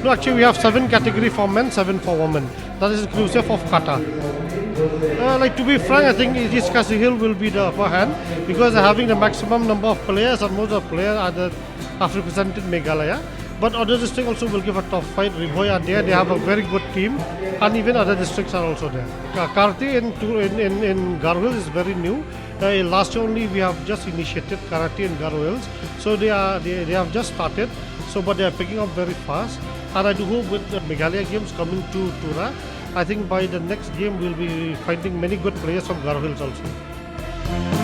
actually we have 7 category for men, 7 for women. That is inclusive of kata. Like to be frank, I think East Khasi Hill will be the upper hand because they're having the maximum number of players and most of the players have represented Meghalaya. But other districts also will give a tough fight. Ribhoi are there, they have a very good team, and even other districts are also there. Karate in Garo Hills is very new. Last year only we have just initiated karate in Garo Hills, so they have just started. So but they are picking up very fast, and I do hope with the Meghalaya games coming to Tura, I think by the next game we'll be finding many good players from Garo Hills also.